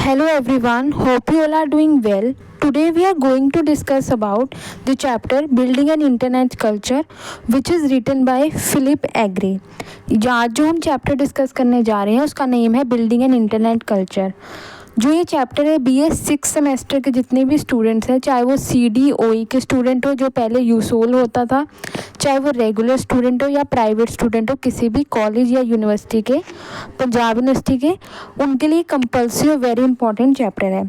Hello everyone, hope you all are doing well. Today we are going to discuss about the chapter Building an Internet Culture which is written by Philip Agre. आज जो हम chapter discuss करने जा रहे हैं उसका name है building an internet culture. जो ये चैप्टर है BA 6 सेमेस्टर के जितने भी स्टूडेंट्स हैं, चाहे वो CDOE के स्टूडेंट हो जो पहले यूसोल होता था, चाहे वो रेगुलर स्टूडेंट हो या प्राइवेट स्टूडेंट हो किसी भी कॉलेज या यूनिवर्सिटी के, पंजाब यूनिवर्सिटी के, उनके लिए कंपल्सरी और वेरी इंपॉर्टेंट चैप्टर है।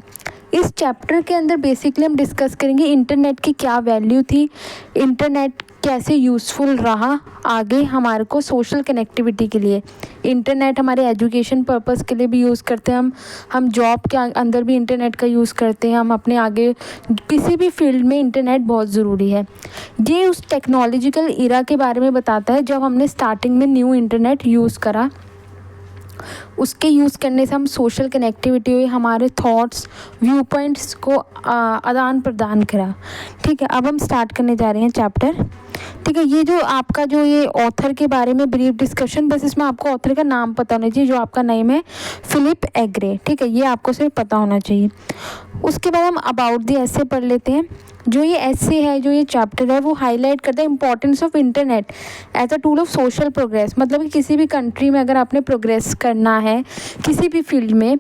इस चैप्टर के अंदर बेसिकली हम डिस्कस करेंगे इंटरनेट की क्या वैल्यू थी, इंटरनेट कैसे यूज़फुल रहा आगे हमारे को सोशल कनेक्टिविटी के लिए। इंटरनेट हमारे एजुकेशन पर्पस के लिए भी यूज़ करते हैं, हम जॉब के अंदर भी इंटरनेट का यूज़ करते हैं, हम अपने आगे किसी भी फील्ड में इंटरनेट बहुत ज़रूरी है। ये उस टेक्नोलॉजिकल इरा के बारे में बताता है जब हमने स्टार्टिंग में न्यू इंटरनेट यूज़ करा, उसके यूज़ करने से हम सोशल कनेक्टिविटी हुई, हमारे थॉट्स व्यू पॉइंट्स को आदान प्रदान करा। ठीक है, अब हम स्टार्ट करने जा रहे हैं चैप्टर। ठीक है, ये जो आपका जो ये ऑथर के बारे में ब्रीफ डिस्कशन, बस इसमें आपको ऑथर का नाम पता होना चाहिए, जो आपका नेम है फिलिप एग्रे। ठीक है, ये आपको सिर्फ पता होना चाहिए। उसके बाद हम अबाउट द एसे पढ़ लेते हैं। जो ये एसे है, जो ये चैप्टर है, वो हाईलाइट करता है importance of internet as a tool of social progress. मतलब कि किसी भी कंट्री में अगर आपने प्रोग्रेस करना है किसी भी फील्ड में,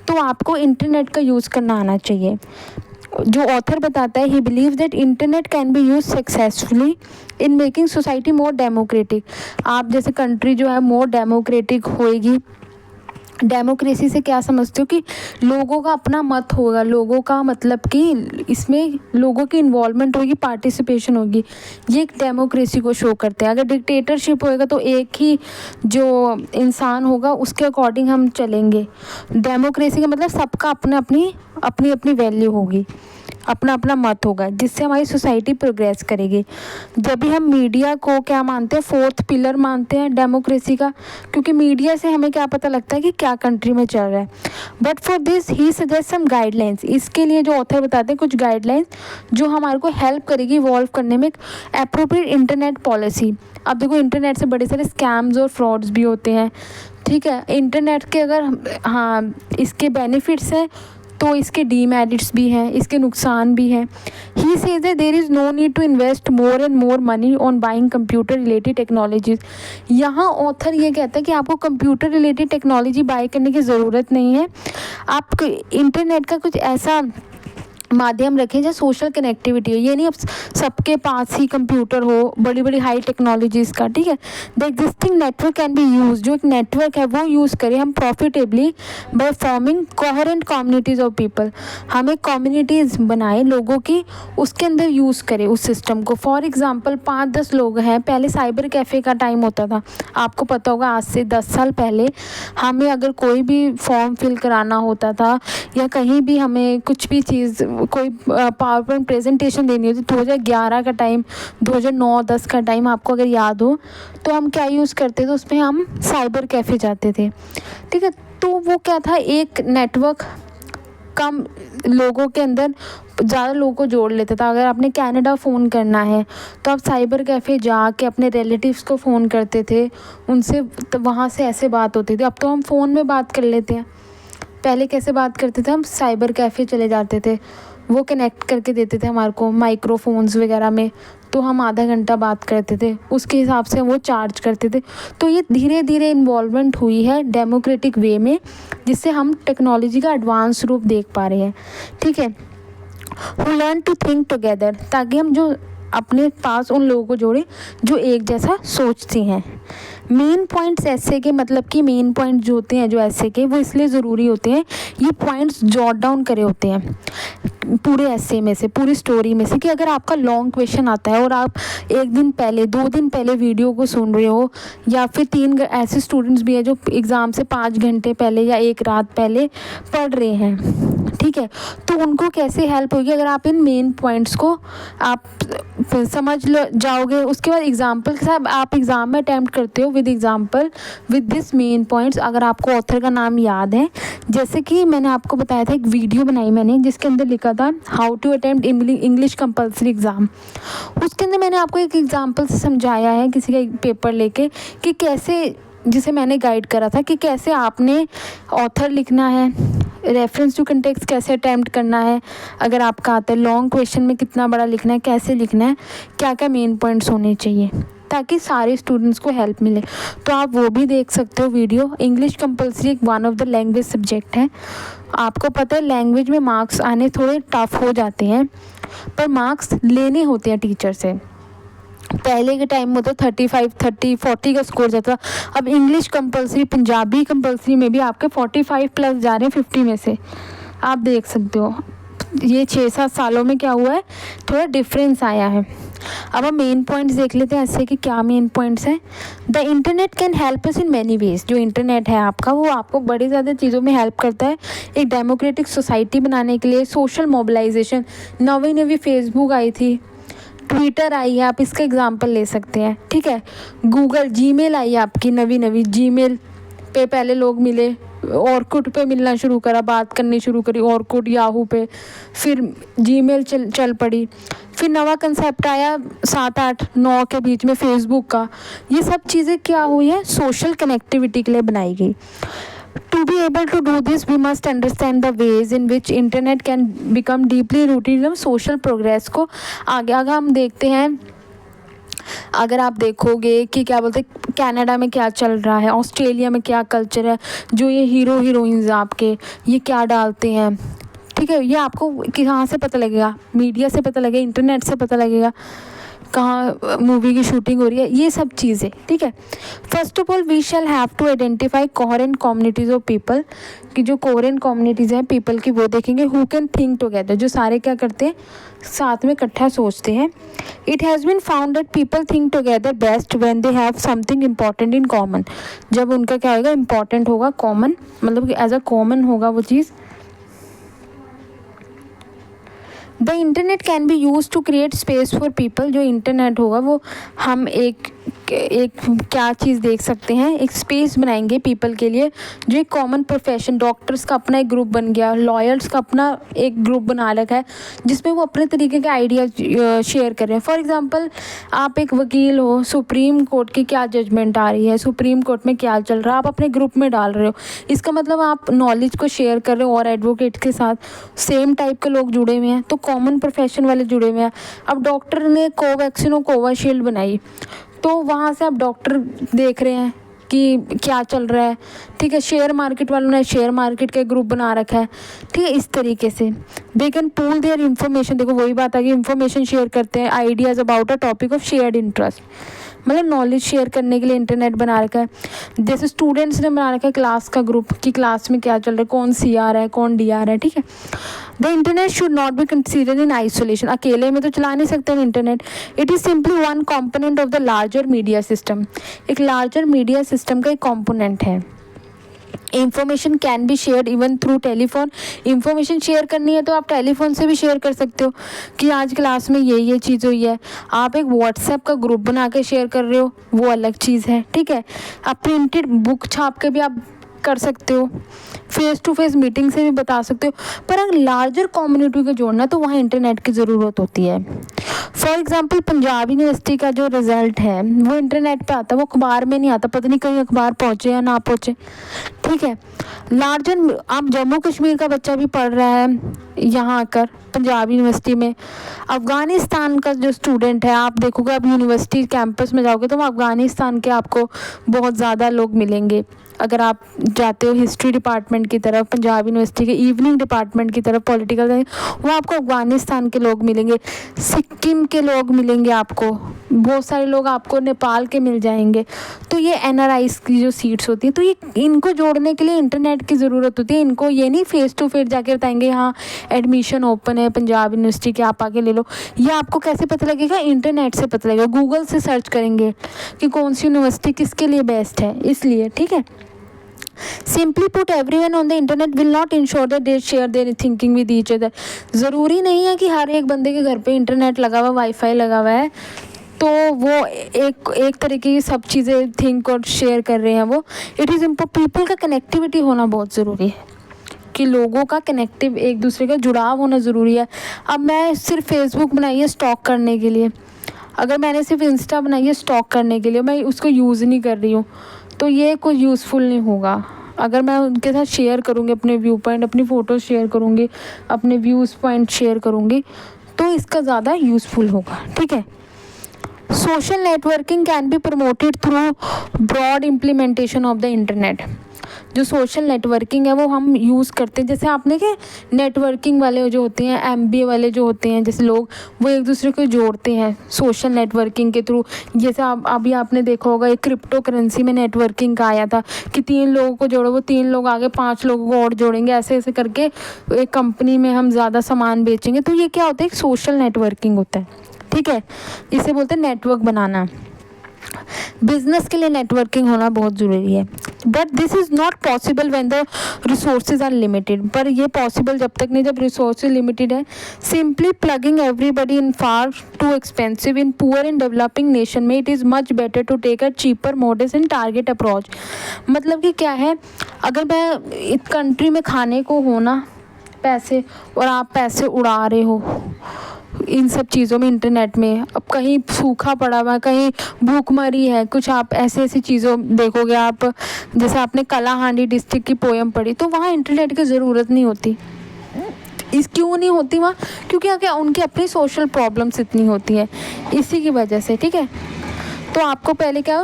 तो आपको इंटरनेट का यूज़ करना आना चाहिए। जो ऑथर बताता है, ही believe that internet can be use successfully in making society more democratic. आप जैसे कंट्री जो है मोर डेमोक्रेटिक होएगी। डेमोक्रेसी से क्या समझते हो कि लोगों का अपना मत होगा, लोगों का मतलब कि इसमें लोगों की इन्वॉल्वमेंट होगी, पार्टिसिपेशन होगी। ये एक डेमोक्रेसी को शो करते हैं। अगर डिक्टेटरशिप होएगा तो एक ही जो इंसान होगा उसके अकॉर्डिंग हम चलेंगे। डेमोक्रेसी का मतलब सबका अपना अपनी वैल्यू होगी, अपना अपना मत होगा, जिससे हमारी सोसाइटी प्रोग्रेस करेगी। जब भी हम मीडिया को क्या मानते हैं, फोर्थ पिलर मानते हैं डेमोक्रेसी का, क्योंकि मीडिया से हमें क्या पता लगता है कि क्या कंट्री में चल रहा है। But for this he suggest some guidelines. इसके लिए जो ऑथर बताते हैं कुछ गाइडलाइंस जो हमारे को हेल्प करेगी इवॉल्व करने में एप्रोप्रिएट इंटरनेट पॉलिसी। अब देखो, इंटरनेट से बड़े सारे स्कैम्स और फ्रॉड्स भी होते हैं। ठीक है, इंटरनेट के अगर इसके बेनिफिट्स हैं तो इसके डीमेरिट्स भी हैं, इसके नुकसान भी हैं। He says that there is no need to invest more and more money on buying computer related technologies. यहाँ ऑथर ये कहता है कि आपको कंप्यूटर रिलेटेड टेक्नोलॉजी बाय करने की ज़रूरत नहीं है। आप इंटरनेट का कुछ ऐसा माध्यम रखें जहाँ सोशल कनेक्टिविटी हो। ये नहीं अब सबके पास ही कंप्यूटर हो, बड़ी बड़ी हाई टेक्नोलॉजीज़ का। ठीक है, the existing network can be use. जो एक नेटवर्क है वो यूज़ करें हम profitably by forming coherent communities of people. हम एक कम्युनिटीज़ बनाए लोगों की, उसके अंदर यूज़ करें उस सिस्टम को। फॉर एग्ज़ाम्पल 5-10 लोग हैं, पहले साइबर कैफ़े का टाइम होता था, आपको पता होगा आज से 10 साल पहले हमें अगर कोई भी फॉर्म फिल कराना होता था या कहीं भी हमें कुछ भी चीज़, कोई पावर पॉइंट प्रेजेंटेशन देनी होती, 2011 का टाइम, 2009-10 का टाइम आपको अगर याद हो, तो हम क्या यूज़ करते थे, उसमें हम साइबर कैफ़े जाते थे। ठीक है, तो वो क्या था, एक नेटवर्क कम लोगों के अंदर ज़्यादा लोगों को जोड़ लेता था। अगर आपने कनाडा फ़ोन करना है तो आप साइबर कैफ़े जाके अपने रिलेटिव्स को फ़ोन करते थे, उनसे तो वहाँ से ऐसे बात होती थी। अब तो हम फ़ोन में बात कर लेते हैं। पहले कैसे बात करते थे, हम साइबर कैफ़े चले जाते थे, वो कनेक्ट करके देते थे हमारे को माइक्रोफोन्स वगैरह में, तो हम आधा घंटा बात करते थे, उसके हिसाब से वो चार्ज करते थे। तो ये धीरे धीरे इन्वॉल्वमेंट हुई है डेमोक्रेटिक वे में, जिससे हम टेक्नोलॉजी का एडवांस रूप देख पा रहे हैं। ठीक है, who learn to think together, ताकि हम जो अपने पास उन लोगों को जोड़े जो एक जैसा सोचती हैं। मेन पॉइंट्स ऐसे के, मतलब कि मेन पॉइंट जो होते हैं जो ऐसे के, वो इसलिए ज़रूरी होते हैं, ये पॉइंट्स जॉट डाउन करे होते हैं पूरे ऐसे में से, पूरी स्टोरी में से, कि अगर आपका लॉन्ग क्वेश्चन आता है और आप एक दिन पहले 2 दिन पहले वीडियो को सुन रहे हो, या फिर 3 ऐसे स्टूडेंट्स भी हैं जो एग्ज़ाम से 5 घंटे पहले या 1 रात पहले पढ़ रहे हैं। ठीक है, तो उनको कैसे हेल्प होगी अगर आप इन मेन पॉइंट्स को आप समझ जाओगे। उसके बाद एग्जाम्पल के साथ आप एग्ज़ाम में अटैम्प्ट करते हो with example with this main points, अगर आपको ऑथर का नाम याद है। जैसे कि मैंने आपको बताया था, एक वीडियो बनाई मैंने जिसके अंदर लिखा था how to attempt English compulsory exam. उसके अंदर मैंने आपको एक एग्जाम्पल से समझाया है किसी का पेपर लेके कि कैसे, जिसे मैंने गाइड करा था कि कैसे आपने ऑथर लिखना है, रेफरेंस टू कंटेक्स्ट कैसे अटैम्प्ट करना है अगर आपका आता है, लॉन्ग क्वेश्चन में कितना बड़ा लिखना है, कैसे लिखना है, क्या क्या मेन पॉइंट्स होने चाहिए, ताकि सारे स्टूडेंट्स को हेल्प मिले। तो आप वो भी देख सकते हो वीडियो। इंग्लिश कंपलसरी एक one of the language subject है। आपको पता है लैंग्वेज में मार्क्स आने थोड़े टफ हो जाते हैं, पर मार्क्स लेने होते हैं टीचर से। पहले के टाइम में तो 35, 30, 40 का स्कोर जाता था। अब इंग्लिश कंपलसरी, पंजाबी कंपलसरी में भी आपके 45 प्लस जा रहे हैं 50 में से। आप देख सकते हो ये 6-7 सालों में क्या हुआ है, थोड़ा डिफरेंस आया है। अब हम मेन पॉइंट्स देख लेते हैं ऐसे कि क्या मेन पॉइंट्स हैं। The internet can help us in many ways. जो इंटरनेट है आपका वो आपको बड़ी ज़्यादा चीज़ों में हेल्प करता है। एक डेमोक्रेटिक सोसाइटी बनाने के लिए, सोशल मोबिलाइजेशन, नवी नवी फेसबुक आई थी, ट्विटर आई है, आप इसका एग्जांपल ले सकते हैं, ठीक है। गूगल, जीमेल आई है आपकी नवी नवी, जीमेल पे पहले लोग मिले, ऑर्कुट पे मिलना शुरू करा, बात करनी शुरू करी, ऑर्कुट, याहू पे, फिर जीमेल चल पड़ी। फिर नवा कंसेप्ट आया 7, 8, 9 के बीच में फेसबुक का। ये सब चीज़ें क्या हुई है, सोशल कनेक्टिविटी के लिए बनाई गई। To be able to do this, we must understand the ways in which internet can become deeply rooted in social progress को आगे हम देखते हैं। अगर आप देखोगे कि क्या बोलते हैं कनाडा में क्या चल रहा है, ऑस्ट्रेलिया में क्या कल्चर है, जो ये हीरो हीरोइंस आपके ये क्या डालते हैं, ठीक है, ये आपको कहाँ से पता लगेगा, मीडिया से पता लगेगा, इंटरनेट से पता लगेगा, कहाँ मूवी की शूटिंग हो रही है, ये सब चीज़ें, ठीक है। First of all we shall have to identify coherent communities of people, कि जो कोहेरेंट कम्युनिटीज़ हैं पीपल की वो देखेंगे। हु कैन थिंक टुगेदर, जो सारे क्या करते हैं, साथ में इकट्ठा सोचते हैं। It has been found that people think together best when they have something important in common. जब उनका क्या होगा, इंपॉर्टेंट होगा, कॉमन मतलब कि एज अ कॉमन होगा वो चीज़। The internet can be use to create space for people. जो इंटरनेट होगा वो हम एक क्या चीज़ देख सकते हैं, एक स्पेस बनाएंगे पीपल के लिए, जो एक कॉमन प्रोफेशन, डॉक्टर्स का अपना एक ग्रुप बन गया, लॉयर्स का अपना एक ग्रुप बना रखा है, जिसमें वो अपने तरीके के आइडिया शेयर कर रहे हैं। फॉर एग्जांपल आप एक वकील हो, सुप्रीम कोर्ट की क्या जजमेंट आ रही है, सुप्रीम कोर्ट में क्या चल रहा है, आप अपने ग्रुप में डाल रहे हो। इसका मतलब आप नॉलेज को शेयर कर रहे हो और एडवोकेट के साथ सेम टाइप के लोग जुड़े हुए हैं, तो कॉमन प्रोफेशन वाले जुड़े हुए हैं। अब डॉक्टर ने कोवैक्सीन और कोविशील्ड बनाई, तो वहाँ से आप डॉक्टर देख रहे हैं कि क्या चल रहा है, ठीक है। शेयर मार्केट वालों ने शेयर मार्केट का ग्रुप बना रखा है, ठीक है। इस तरीके से they can pool their information. देखो वही बात आ गई, इन्फॉर्मेशन शेयर करते हैं, ideas about a topic of shared interest, मतलब नॉलेज शेयर करने के लिए इंटरनेट बना रखा है। जैसे स्टूडेंट्स ने बना रखा है क्लास का ग्रुप, कि क्लास में क्या चल रहा है, कौन सी आ रहा है, कौन डी आ रहा है, ठीक है। The internet should not be considered in isolation. अकेले में तो चला नहीं सकते हम internet. It is simply one component of the larger media system. एक लार्जर मीडिया सिस्टम का एक कॉम्पोनेंट है। Information can be shared even through telephone. Information share करनी है तो आप टेलीफोन से भी शेयर कर सकते हो, कि आज क्लास में ये चीज़ हुई है। आप एक व्हाट्सएप का ग्रुप बना के शेयर कर रहे हो, वो अलग चीज़ है, ठीक है। आप प्रिंटेड बुक छाप के भी आप कर सकते हो, फेस टू फेस मीटिंग से भी बता सकते हो, पर अगर लार्जर कम्युनिटी को जोड़ना तो वहाँ इंटरनेट की ज़रूरत होती है। फॉर एग्जांपल पंजाब यूनिवर्सिटी का जो रिज़ल्ट है वो इंटरनेट पे आता है, वो अखबार में नहीं आता, पता नहीं कहीं अखबार पहुँचे या ना पहुँचे, ठीक है। लार्जर आप जम्मू कश्मीर का बच्चा भी पढ़ रहा है यहाँ आकर पंजाब यूनिवर्सिटी में। अफ़गानिस्तान का जो स्टूडेंट है, आप देखोगे आप यूनिवर्सिटी कैंपस में जाओगे तो अफ़गानिस्तान के आपको बहुत ज़्यादा लोग मिलेंगे। अगर आप जाते हो हिस्ट्री डिपार्टमेंट की तरफ, पंजाब यूनिवर्सिटी के इवनिंग डिपार्टमेंट की तरफ, पॉलिटिकल, वो आपको अफ़गानिस्तान के लोग मिलेंगे, सिक्किम के लोग मिलेंगे, आपको बहुत सारे लोग आपको नेपाल के मिल जाएंगे। तो ये एनआरआईज़ की जो सीट्स होती हैं, तो ये इनको जोड़ने के लिए इंटरनेट की ज़रूरत होती है। इनको ये नहीं फेस टू फेस जाके बताएंगे हाँ एडमिशन ओपन है पंजाब यूनिवर्सिटी के, आप आके ले लो। ये आपको कैसे पता लगेगा, इंटरनेट से पता लगेगा, गूगल से सर्च करेंगे कि कौन सी यूनिवर्सिटी किसके लिए बेस्ट है, इसलिए, ठीक है। Simply put, everyone on the internet will not ensure that they share their thinking with each other. ज़रूरी नहीं है कि हर एक बंदे के घर पे इंटरनेट लगा हुआ, वाईफाई लगा हुआ है तो वो एक तरीके की सब चीज़ें थिंक और शेयर कर रहे हैं। वो इट इज़ पीपल का कनेक्टिविटी होना बहुत ज़रूरी है, कि लोगों का कनेक्टिव एक दूसरे का जुड़ाव होना ज़रूरी है। अब मैं सिर्फ फेसबुक बनाई है स्टॉक करने के लिए, अगर मैंने सिर्फ इंस्टा बनाई है स्टॉक करने के लिए, मैं उसको यूज़ नहीं कर रही हूँ, तो ये कोई यूज़फुल नहीं होगा। अगर मैं उनके साथ शेयर करूँगी अपने व्यू पॉइंट, अपनी फ़ोटो शेयर करूँगी, अपने व्यूज़ पॉइंट शेयर करूँगी, तो इसका ज़्यादा यूज़फुल होगा। ठीक है। Social networking can be promoted through broad implementation of the internet. जो सोशल नेटवर्किंग है वो हम यूज़ करते हैं, जैसे आपने क्या नेटवर्किंग वाले जो होते हैं, MBA वाले जो होते हैं, जैसे लोग वो एक दूसरे को जोड़ते हैं सोशल नेटवर्किंग के थ्रू। जैसे आप अभी आपने देखा होगा एक क्रिप्टो करेंसी में नेटवर्किंग का आया था कि 3 लोगों को जोड़ो, वो 3 लोग आगे 5 लोगों को और जोड़ेंगे, ऐसे ऐसे करके एक कंपनी में हम ज़्यादा सामान बेचेंगे। तो ये क्या होता है, एक सोशल नेटवर्किंग होता है। ठीक है, इसे बोलते हैं नेटवर्क बनाना। बिजनेस के लिए नेटवर्किंग होना बहुत ज़रूरी है, but this is not possible when the resources are limited. पर ये पॉसिबल जब तक नहीं जब रिसोर्सेज लिमिटेड है। Simply plugging everybody in far too expensive in poor in developing nation में it is much better to take a cheaper models and target approach. मतलब कि क्या है, अगर मैं इस कंट्री में खाने को हो ना पैसे, और आप पैसे उड़ा रहे हो इन सब चीज़ों में, इंटरनेट में, अब कहीं सूखा पड़ा हुआ है, कहीं भूखमरी है, कुछ आप ऐसी ऐसी चीज़ों देखोगे आप, जैसे आपने कलाहांडी डिस्ट्रिक्ट की पोयम पढ़ी, तो वहाँ इंटरनेट की ज़रूरत नहीं होती। इस क्यों नहीं होती वहाँ, क्योंकि क्या उनकी अपनी सोशल प्रॉब्लम्स इतनी होती है, इसी की वजह से। ठीक है, तो आपको पहले क्या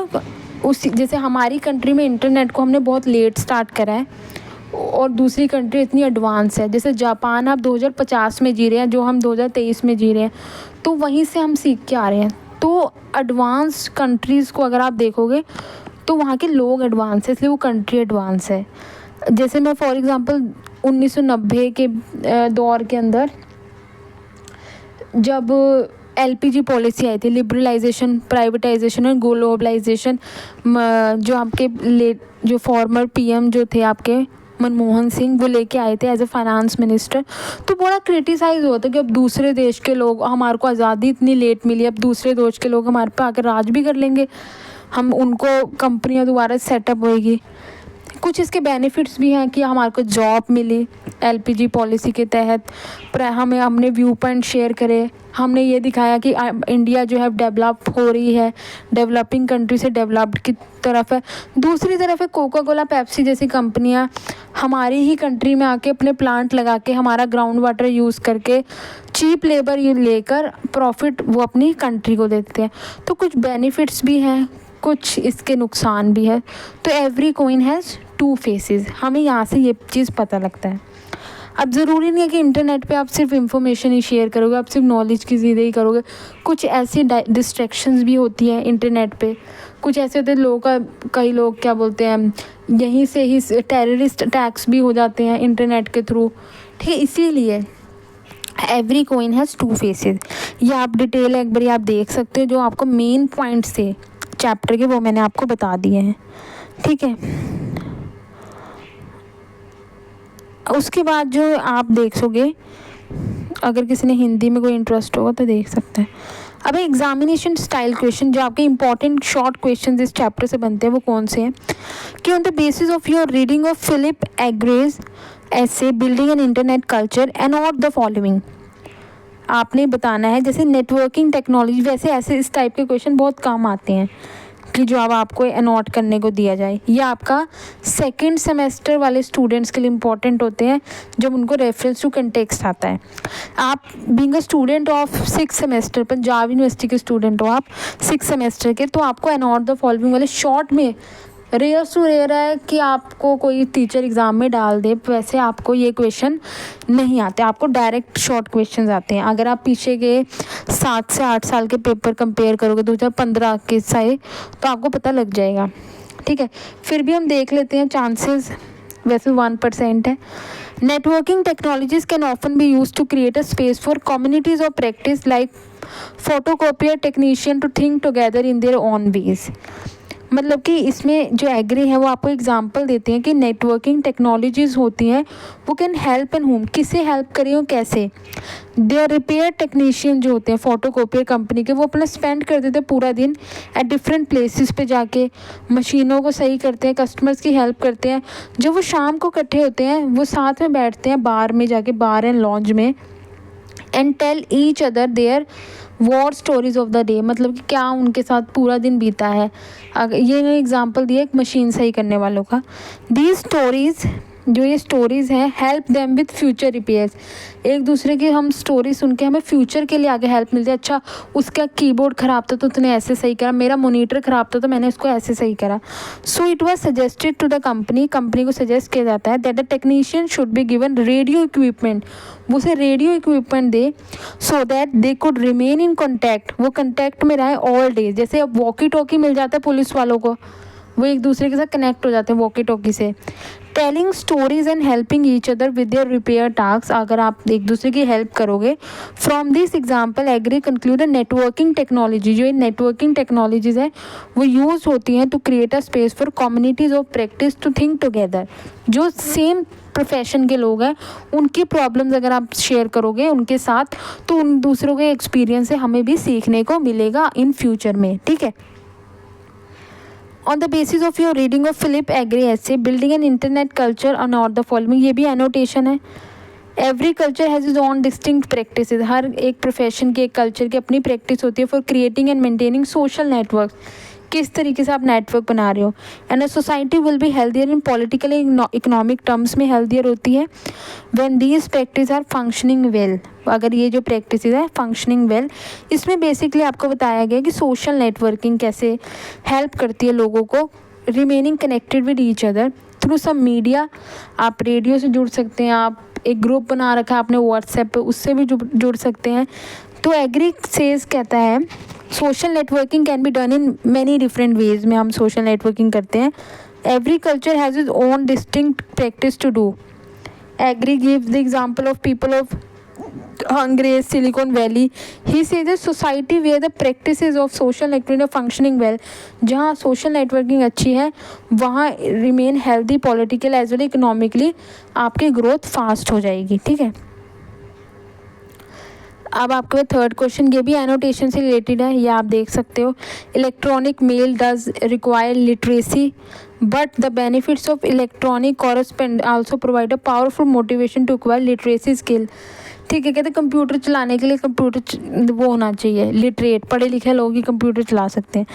उसी, जैसे हमारी कंट्री में इंटरनेट को हमने बहुत लेट स्टार्ट करा है, और दूसरी कंट्री इतनी एडवांस है। जैसे जापान आप 2050 में जी रहे हैं, जो हम 2023 में जी रहे हैं, तो वहीं से हम सीख के आ रहे हैं। तो एडवांस कंट्रीज़ को अगर आप देखोगे तो वहाँ के लोग एडवांस है, इसलिए वो कंट्री एडवांस है। जैसे मैं फॉर एग्ज़ाम्पल 1990 के दौर के अंदर जब LPG पॉलिसी आई थी, लिबरलाइजेशन, प्राइवेटाइजेशन और ग्लोबलाइजेशन, जो आपके जो फॉर्मर PM जो थे आपके मनमोहन सिंह, वो लेके आए थे एज ए फाइनेंस मिनिस्टर, तो बड़ा क्रिटिसाइज़ हुआ था कि अब दूसरे देश के लोग, हमारे को आज़ादी इतनी लेट मिली, अब दूसरे देश के लोग हमारे पे आकर राज भी कर लेंगे, हम उनको कंपनियां दोबारा सेटअप होएगी। कुछ इसके बेनिफिट्स भी हैं कि हमारे को जॉब मिली LPG पॉलिसी के तहत, हमने व्यू पॉइंट शेयर करे, हमने ये दिखाया कि इंडिया जो है डेवलप हो रही है, डेवलपिंग कंट्री से डेवलप्ड की तरफ है। दूसरी तरफ है कोका कोला, पेप्सी जैसी कंपनियां हमारी ही कंट्री में आके अपने प्लांट लगा के हमारा ग्राउंड वाटर यूज़ करके चीप लेबर ये लेकर प्रॉफिट वो अपनी कंट्री को देते हैं। तो कुछ बेनिफिट्स भी हैं, कुछ इसके नुकसान भी है। तो एवरी कॉइन हैज़ 2 फेसेस, हमें यहाँ से ये चीज़ पता लगता है। अब ज़रूरी नहीं है कि इंटरनेट पे आप सिर्फ इंफॉर्मेशन ही शेयर करोगे, आप सिर्फ नॉलेज की चीज़ें ही करोगे। कुछ ऐसी डिस्ट्रैक्शंस भी होती हैं इंटरनेट पे, कुछ ऐसे होते हैं लोगों का, कई लोग क्या बोलते हैं, यहीं से ही टेररिस्ट अटैक्स भी हो जाते हैं इंटरनेट के थ्रू। ठीक है, इसीलिए एवरी कॉइन हैज़ 2 फेसेस। ये आप डिटेल एक बार आप देख सकते हो, जो आपको मेन पॉइंट्स थे चैप्टर के वो मैंने आपको बता दिए हैं। ठीक है, उसके बाद जो आप देखोगे, अगर किसी ने हिंदी में कोई इंटरेस्ट होगा तो देख सकते हैं। अब एग्जामिनेशन स्टाइल क्वेश्चन, जो आपके इंपॉर्टेंट शॉर्ट क्वेश्चन इस चैप्टर से बनते हैं, वो कौन से हैं कि on the basis of your reading of Philip Agre's essay building an internet culture and ought the following, आपने बताना है। जैसे नेटवर्किंग टेक्नोलॉजी, वैसे ऐसे इस टाइप के क्वेश्चन बहुत काम आते हैं कि जो अब आपको नोट करने को दिया जाए। ये आपका सेकंड सेमेस्टर वाले स्टूडेंट्स के लिए इम्पॉर्टेंट होते हैं, जब उनको रेफरेंस टू कंटेक्स्ट आता है। आप being a student of 6 semester, Punjab university के स्टूडेंट हो आप 6 सेमेस्टर के, तो आपको नोट द फॉलोइंग वाले शॉर्ट में, रेयर टू रेयर है कि आपको कोई टीचर एग्ज़ाम में डाल दे, वैसे आपको ये क्वेश्चन नहीं आते, आपको डायरेक्ट शॉर्ट क्वेश्चंस आते हैं। अगर आप पीछे के 7 से 8 साल के पेपर कंपेयर करोगे 2015 के से, तो आपको पता लग जाएगा। ठीक है, फिर भी हम देख लेते हैं, चांसेस वैसे 1% है। Networking technologies can often be use to create a space for communities of practice like photocopier technician to think together in their own ways. मतलब कि इसमें जो एग्री है वो आपको एग्जांपल देते हैं कि नेटवर्किंग टेक्नोलॉजीज़ होती हैं वो कैन हेल्प एंड होम, किससे हेल्प करें और कैसे। देयर रिपेयर टेक्नीशियन जो होते हैं फोटोकॉपियर कंपनी के, वो अपना स्पेंड कर देते हैं पूरा दिन एट डिफरेंट प्लेसेस पे जाके, मशीनों को सही करते हैं, कस्टमर्स की हेल्प करते हैं। जब वो शाम को इकट्ठे होते हैं, वो साथ में बैठते हैं बार में जाके, बार एंड लॉन्ज में, and tell each other their war stories of the day, मतलब कि क्या उनके साथ पूरा दिन बीता है। अगर ये एग्जांपल दिया एक मशीन सही करने वालों का। दीज स्टोरीज, जो ये स्टोरीज़ हैं, help them with future repairs. एक दूसरे की हम स्टोरी सुन के हमें फ्यूचर के लिए आगे हेल्प मिलती है। अच्छा, उसका कीबोर्ड ख़राब था तो तूने ऐसे सही करा, मेरा मॉनिटर ख़राब था तो मैंने इसको ऐसे सही करा। So it was suggested to the company को सजेस्ट किया जाता है that the technician should be given radio equipment, वो उसे रेडियो इक्विपमेंट दे so that they could remain in contact, वो कॉन्टैक्ट में रहे ऑल डे। जैसे अब वॉकी टॉकी मिल जाता है पुलिस वालों को, वो एक दूसरे के साथ कनेक्ट हो जाते हैं वॉकी टॉकी से। Telling stories and helping each other with their repair task, अगर आप एक दूसरे की हेल्प करोगे। From this example Agre conclude networking technology, जो ये नेटवर्किंग टेक्नोलॉजीज है वो यूज़ होती हैं to create a space for communities of practice to think together. जो सेम प्रोफेशन के लोग हैं उनकी प्रॉब्लम्स अगर आप शेयर करोगे उनके साथ, तो उन दूसरों के एक्सपीरियंस से हमें भी सीखने को मिलेगा इन फ्यूचर में। ठीक है। On the basis of your reading of Philip Agre essay, Building an Internet Culture or Not the Following, ये भी annotation है। Every culture has its own distinct practices, हर एक प्रोफेशन की, एक कल्चर की अपनी प्रैक्टिस होती है for creating and maintaining social network. किस तरीके से आप नेटवर्क बना रहे हो। And a society will be healthier in political economic terms में हेल्थियर होती है when these practice are functioning well, अगर ये जो प्रैक्टिस है फंक्शनिंग वेल। इसमें बेसिकली आपको बताया गया कि सोशल नेटवर्किंग कैसे हेल्प करती है लोगों को remaining connected with each other through some media. आप रेडियो से जुड़ सकते हैं, आप एक ग्रुप बना रखा है आपने व्हाट्सएप पे, उससे भी जुड़ सकते हैं। तो एग्री सेज कहता है social networking can be done in many different ways में हम सोशल नेटवर्किंग करते हैं। Every culture has its own distinct practice to do. Agre gives the example of people of Hungary, Silicon Valley. He says a society where the practices of social networking are functioning well, जहाँ social networking अच्छी है वहाँ remain healthy political as well economically, आपकी growth fast हो जाएगी। ठीक है। अब आपके थर्ड क्वेश्चन, ये भी एनोटेशन से रिलेटेड है, ये आप देख सकते हो। Electronic mail does require literacy but the benefits of electronic correspond also provide a powerful motivation to acquire literacy skill. ठीक है, कहते हैं कंप्यूटर चलाने के लिए कंप्यूटर वो होना चाहिए लिटरेट, पढ़े लिखे लोग ही कंप्यूटर चला सकते हैं।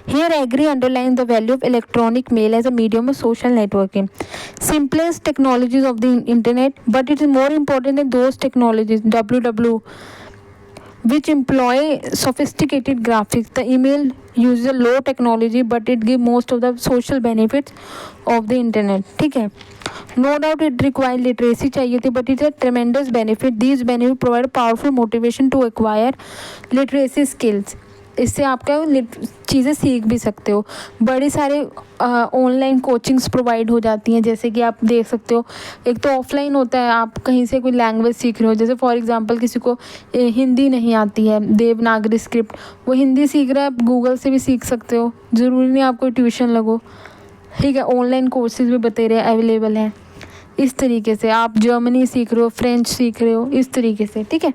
Here Agre underline the value of electronic mail as a medium of social networking, simplest technologies of the internet but it is more important than those technologies www which employ sophisticated graphics. The email uses a low technology but it gives most of the social benefits of the internet. ठीक है। No doubt it requires literacy चाहिए थी but it's a tremendous benefit. These benefits provide powerful motivation to acquire literacy skills. इससे आप क्या चीज़ें सीख भी सकते हो। बड़े सारे ऑनलाइन कोचिंग्स प्रोवाइड हो जाती हैं, जैसे कि आप देख सकते हो। एक तो ऑफलाइन होता है, आप कहीं से कोई लैंग्वेज सीख रहे हो, जैसे फॉर एग्जांपल किसी को हिंदी नहीं आती है, देवनागरी स्क्रिप्ट, वो हिंदी सीख रहा है, आप गूगल से भी सीख सकते हो, ज़रूरी नहीं आपको ट्यूशन लगो। ठीक है, ऑनलाइन कोर्सेज भी बतेरे अवेलेबल हैं। इस तरीके से आप जर्मनी सीख रहे हो, फ्रेंच सीख रहे हो, इस तरीके से। ठीक है,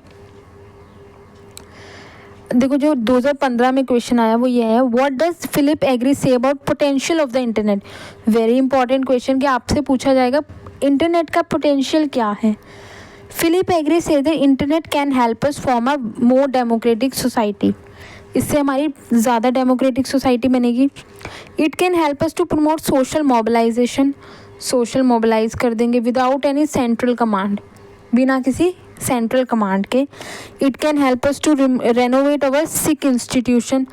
देखो जो 2015 में क्वेश्चन आया वो ये है, what does Philip Agre say about potential of the internet. Very important question कि आपसे पूछा जाएगा इंटरनेट का पोटेंशियल क्या है। Philip Agre say the internet can help us form a more democratic society, इससे हमारी ज़्यादा डेमोक्रेटिक सोसाइटी बनेगी। It can help us to promote social mobilisation, social mobilise कर देंगे विदाउट एनी सेंट्रल कमांड, बिना किसी सेंट्रल कमांड के। It can help us to renovate our sick institution,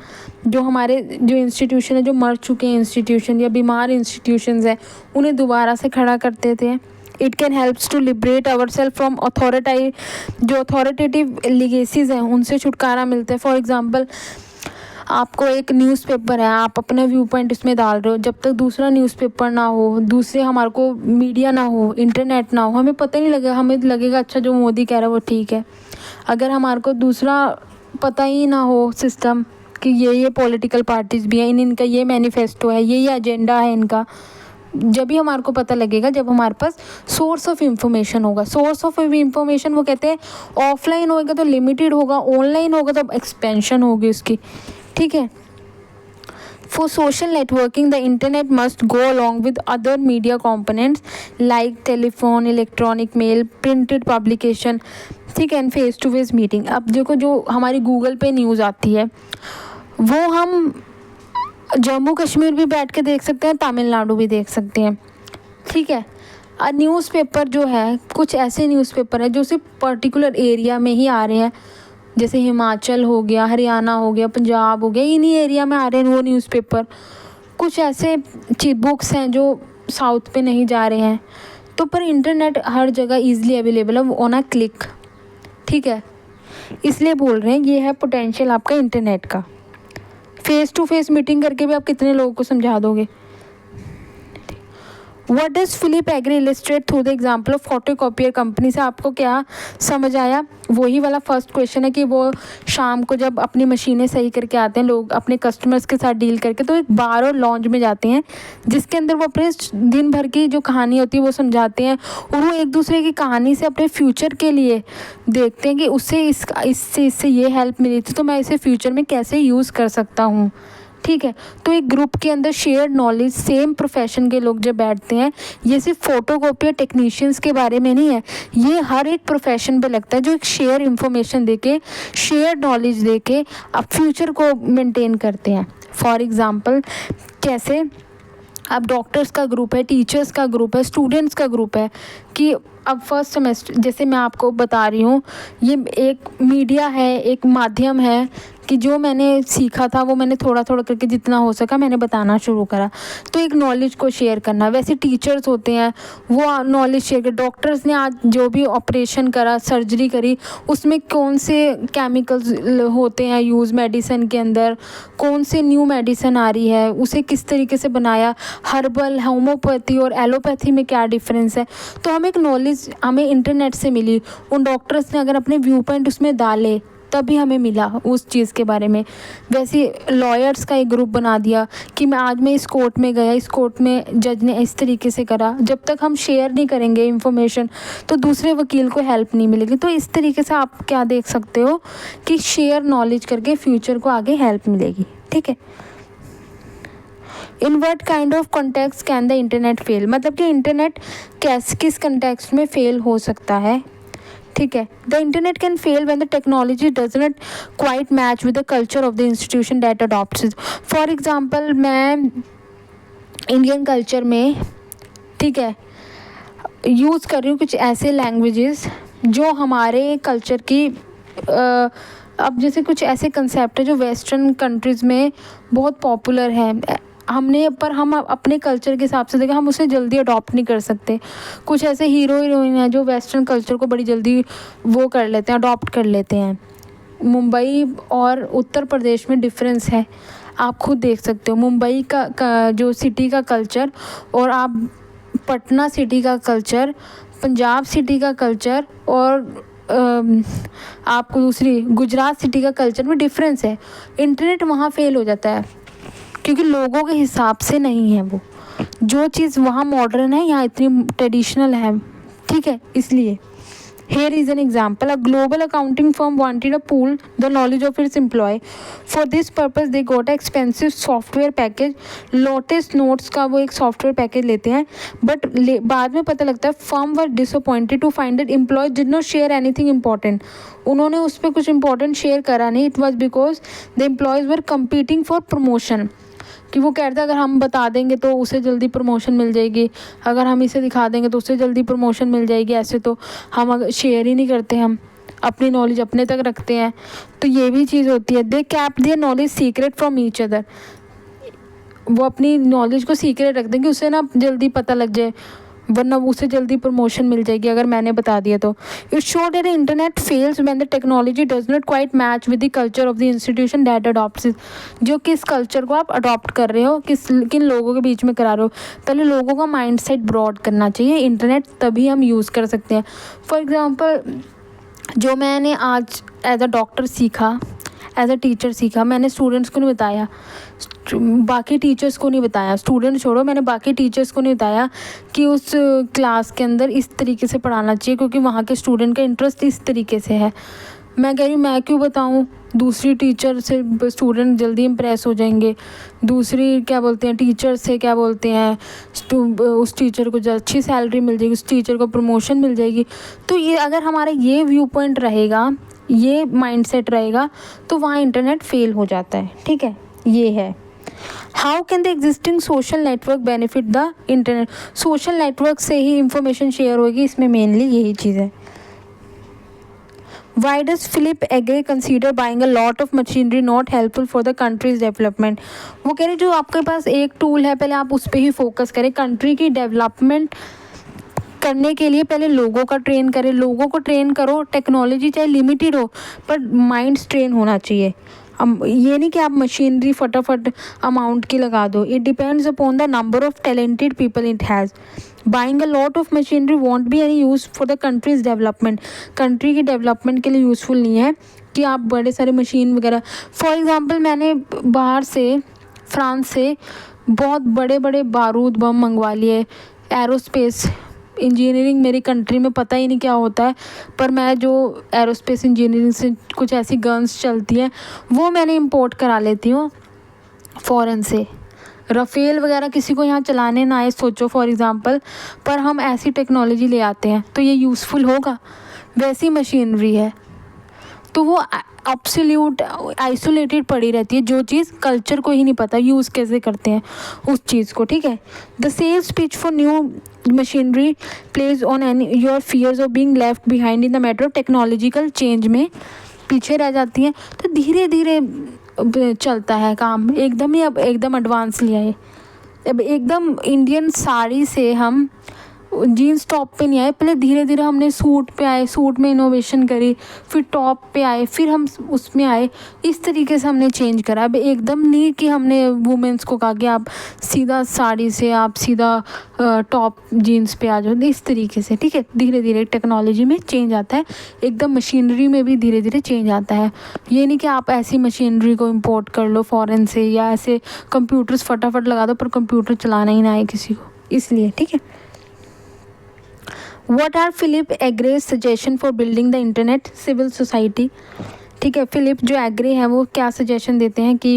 जो हमारे जो इंस्टीट्यूशन है, जो मर चुके हैं इंस्टीट्यूशन या बीमार इंस्टीट्यूशंस हैं, उन्हें दोबारा से खड़ा कर देते हैं। It can helps to liberate our self from जो अथॉरिटेटिव लिगेसीज हैं उनसे छुटकारा मिलता है। फॉर एग्जांपल आपको एक न्यूज़पेपर है, आप अपना व्यू पॉइंट इसमें डाल रहे हो, जब तक दूसरा न्यूज़पेपर ना हो, दूसरे हमारे को मीडिया ना हो, इंटरनेट ना हो, हमें पता नहीं लगेगा, हमें लगेगा अच्छा जो मोदी कह रहा है वो ठीक है। अगर हमारे को दूसरा पता ही ना हो सिस्टम कि ये पॉलिटिकल पार्टीज़ भी हैं, इनका ये मैनिफेस्टो है, ये एजेंडा है इनका, जब भी हमारे को पता लगेगा जब हमारे पास सोर्स ऑफ इंफॉर्मेशन होगा। सोर्स ऑफ इंफॉर्मेशन वो कहते हैं ऑफलाइन होगा तो लिमिटेड होगा, ऑनलाइन होगा तो एक्सपेंशन होगी उसकी। ठीक है, For social networking, the internet must go along with other media components like telephone, electronic mail, printed publication, ठीक है, and face to face meeting. अब देखो, जो हमारी गूगल पे न्यूज़ आती है वो हम जम्मू कश्मीर भी बैठ के देख सकते हैं, तमिलनाडु भी देख सकते हैं, ठीक है. न्यूज़पेपर जो है, कुछ ऐसे न्यूज़पेपर है जो सिर्फ पर्टिकुलर एरिया में ही आ रहे हैं, जैसे हिमाचल हो गया, हरियाणा हो गया, पंजाब हो गया, इन्हीं एरिया में आ रहे हैं वो न्यूज़पेपर. कुछ ऐसे बुक्स हैं जो साउथ पे नहीं जा रहे हैं. तो पर इंटरनेट हर जगह ईजिली अवेलेबल है ऑन अ क्लिक, ठीक है. इसलिए बोल रहे हैं ये है पोटेंशियल आपका इंटरनेट का. फेस टू फेस मीटिंग करके भी आप कितने लोगों को समझा दोगे. What does Philip Agre illustrate through the example of photocopier company? से आपको क्या समझ आया? वही वाला फर्स्ट क्वेश्चन है कि वो शाम को जब अपनी मशीनें सही करके आते हैं लोग अपने कस्टमर्स के साथ डील करके, तो एक बार और लॉन्च में जाते हैं जिसके अंदर वो अपने दिन भर की जो कहानी होती है वो समझाते हैं, और वो एक दूसरे की कहानी से अपने फ्यूचर के लिए देखते हैं कि उससे इससे ये हेल्प मिली थी तो मैं इसे फ्यूचर में कैसे यूज़ कर सकता हूँ, ठीक है. तो एक ग्रुप के अंदर शेयर्ड नॉलेज, सेम प्रोफेशन के लोग जब बैठते हैं, ये सिर्फ फोटोकॉपियर टेक्नीशियंस के बारे में नहीं है, ये हर एक प्रोफेशन पे लगता है जो एक शेयर इंफॉर्मेशन देके, शेयर नॉलेज देके अब फ्यूचर को मेंटेन करते हैं. फॉर एग्जांपल कैसे, अब डॉक्टर्स का ग्रुप है, टीचर्स का ग्रुप है, स्टूडेंट्स का ग्रुप है, कि अब फर्स्ट सेमेस्टर जैसे मैं आपको बता रही हूँ, ये एक मीडिया है, एक माध्यम है कि जो मैंने सीखा था वो मैंने थोड़ा थोड़ा करके जितना हो सका मैंने बताना शुरू करा, तो एक नॉलेज को शेयर करना. वैसे टीचर्स होते हैं वो नॉलेज शेयर कर. डॉक्टर्स ने आज जो भी ऑपरेशन करा, सर्जरी करी, उसमें कौन से केमिकल्स होते हैं यूज़ मेडिसिन के अंदर, कौन से न्यू मेडिसिन आ रही है, उसे किस तरीके से बनाया, हर्बल, होम्योपैथी और एलोपैथी में क्या डिफरेंस है. तो हमें एक नॉलेज हमें इंटरनेट से मिली. उन डॉक्टर्स ने अगर अपने व्यू पॉइंट उसमें डाले तभी हमें मिला उस चीज़ के बारे में. वैसे लॉयर्स का एक ग्रुप बना दिया कि मैं इस कोर्ट में गया, इस कोर्ट में जज ने इस तरीके से करा. जब तक हम शेयर नहीं करेंगे इंफॉर्मेशन तो दूसरे वकील को हेल्प नहीं मिलेगी. तो इस तरीके से आप क्या देख सकते हो कि शेयर नॉलेज करके फ्यूचर को आगे हेल्प मिलेगी, ठीक है. In what kind of context can the internet fail, मतलब कि इंटरनेट किस कंटेक्स्ट में फेल हो सकता है, ठीक है. The internet can fail when the technology does not quite match with the culture of the institution that adopts it. For example मैं इंडियन कल्चर में, ठीक है, यूज़ कर रही हूँ कुछ ऐसे लैंग्वेजेस जो हमारे कल्चर की अब जैसे कुछ ऐसे कंसेप्ट है जो वेस्टर्न कंट्रीज़ में बहुत पॉपुलर है. हम अपने कल्चर के हिसाब से देखें हम उसे जल्दी अडॉप्ट नहीं कर सकते. कुछ ऐसे हीरो हीरोइन हैं जो वेस्टर्न कल्चर को बड़ी जल्दी वो कर लेते हैं, अडॉप्ट कर लेते हैं. मुंबई और उत्तर प्रदेश में डिफरेंस है, आप खुद देख सकते हो. मुंबई का जो सिटी का कल्चर और आप पटना सिटी का कल्चर, पंजाब सिटी का कल्चर और आपको दूसरी गुजरात सिटी का कल्चर में डिफरेंस है. इंटरनेट वहाँ फेल हो जाता है क्योंकि लोगों के हिसाब से नहीं है वो. जो चीज़ वहाँ मॉडर्न है यहाँ इतनी ट्रेडिशनल है, ठीक है. इसलिए here is an example. A global accounting firm wanted to pool the knowledge of its employee. For this purpose they got an expensive software package. Lotus Notes का वो एक सॉफ्टवेयर पैकेज लेते हैं, बट बाद में पता लगता है firm were disappointed to find that employees did not share anything important. उन्होंने उस पर कुछ important शेयर करा नहीं. It was because the employees were competing for promotion. कि वो कहते हैं अगर हम बता देंगे तो उसे जल्दी प्रमोशन मिल जाएगी, अगर हम इसे दिखा देंगे तो उससे जल्दी प्रमोशन मिल जाएगी. ऐसे तो हम अगर शेयर ही नहीं करते, हम अपनी नॉलेज अपने तक रखते हैं. तो ये भी चीज़ होती है. They keep their knowledge secret from each other. वो अपनी नॉलेज को सीक्रेट रख देंगे, उसे ना जल्दी पता लग जाए, वरना उसे जल्दी प्रमोशन मिल जाएगी अगर मैंने बता दिया तो. It show that the internet fails when the technology does not quite match with the culture of the institution that adopts it. जो किस कल्चर को आप अडॉप्ट कर रहे हो, किन लोगों के बीच में करा रहे हो. पहले लोगों का माइंडसेट ब्रॉड करना चाहिए. इंटरनेट तभी हम यूज़ कर सकते हैं. फॉर एग्ज़ाम्पल जो मैंने आज एज अ डॉक्टर सीखा, एज अ टीचर सीखा, मैंने स्टूडेंट्स को नहीं बताया, बाकी टीचर्स को नहीं बताया. स्टूडेंट छोड़ो, मैंने बाकी टीचर्स को नहीं बताया कि उस क्लास के अंदर इस तरीके से पढ़ाना चाहिए क्योंकि वहाँ के स्टूडेंट का इंटरेस्ट इस तरीके से है. मैं कह रही हूँ मैं क्यों बताऊँ, दूसरी टीचर से स्टूडेंट जल्दी इम्प्रेस हो जाएंगे, दूसरी क्या बोलते हैं टीचर से क्या बोलते हैं उस टीचर को जो अच्छी सैलरी मिल जाएगी, उस टीचर को प्रमोशन मिल जाएगी। तो ये अगर हमारा ये व्यू पॉइंट रहेगा, ये माइंडसेट रहेगा, तो वहाँ इंटरनेट फेल हो जाता है। ठीक है, ये है। How can the existing social network benefit the internet? Social network से ही इंफॉर्मेशन शेयर होगी, इसमें मेनली यही चीज़ है। Why does Philip Agre consider buying a lot of machinery not helpful for the country's development? वो कह रहे जो आपके पास एक टूल है, पहले आप उस पर ही फोकस करें। कंट्री की डेवलपमेंट करने के लिए पहले लोगों का ट्रेन करें, लोगों को ट्रेन करो। टेक्नोलॉजी चाहे लिमिटेड हो पर माइंड ट्रेन होना चाहिए। ये नहीं कि आप मशीनरी फटाफट अमाउंट की लगा दो। It depends upon the number of talented people it has. Buying a lot of machinery want be any use for the countries development. Country की डेवलपमेंट के लिए यूज़फुल नहीं है कि आप बड़े सारे मशीन वगैरह। फॉर एग्ज़ाम्पल मैंने बाहर से फ्रांस से बहुत बड़े बड़े बारूद बम मंगवा लिए। एरोस्पेस इंजीनियरिंग मेरी कंट्री में पता ही नहीं क्या होता है, पर मैं जो एरोस्पेस इंजीनियरिंग से कुछ ऐसी गन्स चलती हैं वो मैंने इंपोर्ट करा लेती हूँ फ़ॉरेन से। राफेल वगैरह किसी को यहाँ चलाने ना आए सोचो फॉर एग्ज़ाम्पल, पर हम ऐसी टेक्नोलॉजी ले आते हैं तो ये यूज़फुल होगा। वैसी मशीनरी है तो वो एब्सोल्यूट आइसोलेटेड पड़ी रहती है, जो चीज़ कल्चर को ही नहीं पता यूज़ कैसे करते हैं उस चीज़ को। ठीक है, the sales pitch for new machinery plays on any your fears of being left behind in the matter of technological change में पीछे रह जाती हैं। तो धीरे धीरे चलता है काम, एकदम ही अब एकदम एडवांस लिया है। अब एकदम इंडियन साड़ी से हम जीन्स टॉप पे नहीं आए, पहले धीरे धीरे हमने सूट पे आए, सूट में इनोवेशन करी, फिर टॉप पे आए, फिर हम उसमें आए। इस तरीके से हमने चेंज करा। अब एकदम नहीं कि हमने वुमेंस को कहा कि आप सीधा साड़ी से आप सीधा टॉप जीन्स पे आ जाओ, इस तरीके से। ठीक है, धीरे धीरे टेक्नोलॉजी में चेंज आता है, एकदम मशीनरी में भी धीरे धीरे चेंज आता है। ये नहीं कि आप ऐसी मशीनरी को इम्पोर्ट कर लो फ़ॉरेन से, या ऐसे कंप्यूटर्स फटाफट लगा दो पर कंप्यूटर चलाना ही ना आए किसी को, इसलिए। ठीक है, What are Philip Agre's suggestion for building the internet civil society? ठीक है, फिलिप जो एग्रे हैं वो क्या सजेशन देते हैं कि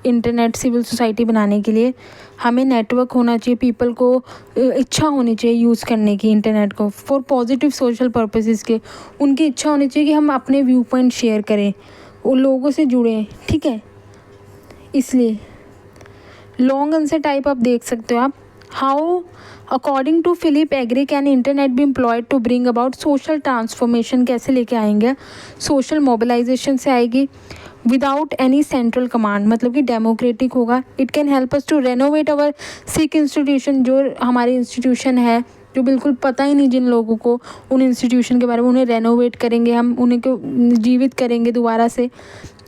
इंटरनेट सिविल सोसाइटी बनाने के लिए हमें नेटवर्क होना चाहिए, पीपल को इच्छा होनी चाहिए यूज़ करने की इंटरनेट को फॉर पॉजिटिव सोशल पर्पसेस के। उनकी इच्छा होनी चाहिए कि हम अपने व्यू पॉइंट शेयर करें, उन लोगों से जुड़ें। ठीक है, इसलिए लॉन्ग आंसर टाइप आप देख सकते हो आप। How according to Philip Agre can internet be employed to bring about social transformation? कैसे लेके आएंगे? सोशल मोबिलाइजेशन से आएगी विदाउट एनी सेंट्रल कमांड, मतलब कि डेमोक्रेटिक होगा। It can help us to renovate our sick institution, जो हमारे इंस्टीट्यूशन है जो बिल्कुल पता ही नहीं जिन लोगों को उन इंस्टीट्यूशन के बारे में, उन्हें रेनोवेट करेंगे हम, उन्हें को जीवित करेंगे दोबारा से।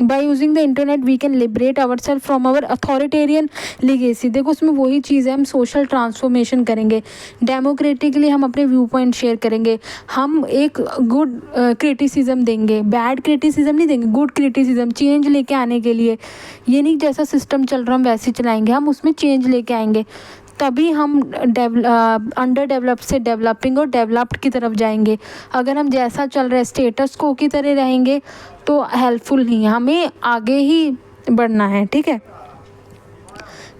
By using the internet we can liberate our self from our authoritarian legacy. देखो उसमें वही चीज़ है, हम सोशल ट्रांसफॉर्मेशन करेंगे, डेमोक्रेटिकली हम अपने व्यू पॉइंट शेयर करेंगे, हम एक गुड क्रिटिसिज्म देंगे, बैड क्रिटिसिज्म नहीं देंगे, गुड क्रिटिसिज्म चेंज लेके आने के लिए। ये नहीं जैसा सिस्टम चल रहा हम वैसे चलाएंगे, हम उसमें चेंज लेके आएंगे, तभी हम अंडर डेवलप से डेवलपिंग और डेवलप्ड की तरफ जाएंगे। अगर हम जैसा चल रहा है स्टेटस को की तरह रहेंगे तो हेल्पफुल नहीं है, हमें आगे ही बढ़ना है। ठीक है,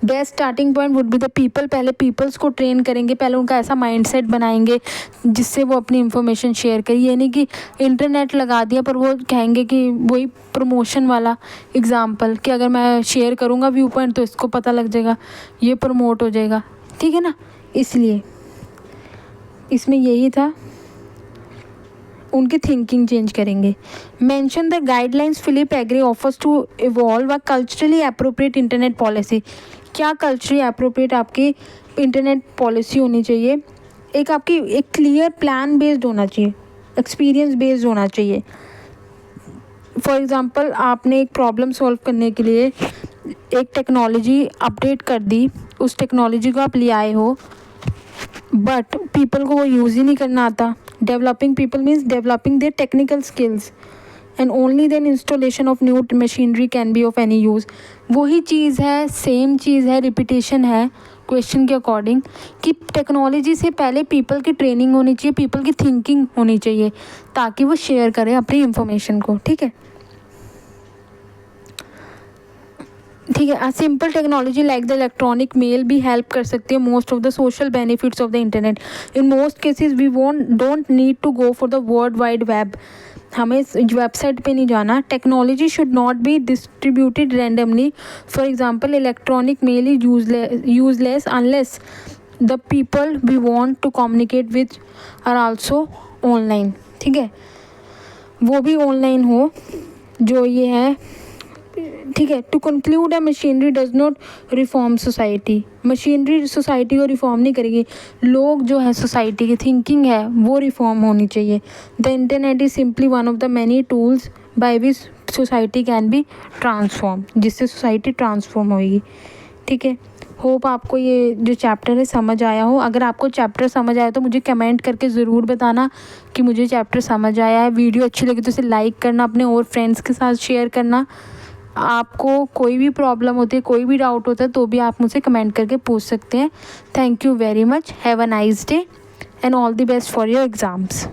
best starting point would be the people. पहले पीपल्स को ट्रेन करेंगे, पहले उनका ऐसा माइंडसेट बनाएंगे जिससे वो अपनी इंफॉर्मेशन शेयर करें। ये नहीं कि इंटरनेट लगा दिया पर वो कहेंगे कि वही प्रमोशन वाला एग्जांपल कि अगर मैं शेयर करूँगा व्यू पॉइंट तो इसको पता लग जाएगा, ये प्रमोट हो जाएगा। ठीक है ना, इसलिए इसमें यही था, उनकी थिंकिंग चेंज करेंगे। Mention the guidelines Philip Agre offers to evolve a culturally appropriate internet policy. क्या कल्चरली अप्रोप्रिएट आपकी इंटरनेट पॉलिसी होनी चाहिए? एक आपकी एक क्लियर प्लान बेस्ड होना चाहिए, एक्सपीरियंस बेस्ड होना चाहिए। फॉर एग्ज़ाम्पल आपने एक प्रॉब्लम सॉल्व करने के लिए एक टेक्नोलॉजी अपडेट कर दी, उस टेक्नोलॉजी को आप ले आए हो बट पीपल को वो यूज़ ही नहीं करना आता। Developing people means developing their technical skills and only then installation of new machinery can be of any use. वही चीज़ है, सेम चीज़ है, रिपीटेशन है, क्वेश्चन के अकॉर्डिंग कि टेक्नोलॉजी से पहले पीपल की ट्रेनिंग होनी चाहिए, पीपल की थिंकिंग होनी चाहिए ताकि वो शेयर करें अपनी इंफॉर्मेशन को। ठीक है, ठीक है। Simple technology like the electronic mail भी हेल्प कर सकती है most of the social benefits of the internet. In most cases we don't need to go for the world wide web, हमें वेबसाइट पे नहीं जाना। Technology should not be distributed randomly. For example electronic mail is useless unless the people we want to communicate with are also online. ठीक है, वो भी online हो जो ये है। ठीक है, to conclude, machinery does not reform society. Machinery society को रिफॉर्म नहीं करेगी, लोग जो है सोसाइटी की थिंकिंग है वो रिफॉर्म होनी चाहिए। The internet is simply one of the many tools by which society can be transform, जिससे सोसाइटी ट्रांसफॉर्म होगी। ठीक है, होप आपको ये जो चैप्टर है समझ आया हो। अगर आपको चैप्टर समझ आया तो मुझे कमेंट करके ज़रूर बताना कि मुझे चैप्टर समझ आया है। वीडियो अच्छी लगी तो इसे लाइक करना, अपने और फ्रेंड्स के साथ शेयर करना। आपको कोई भी प्रॉब्लम होती है, कोई भी डाउट होता है तो भी आप मुझसे कमेंट करके पूछ सकते हैं। Thank you very much, have a nice day and all the best for your exams.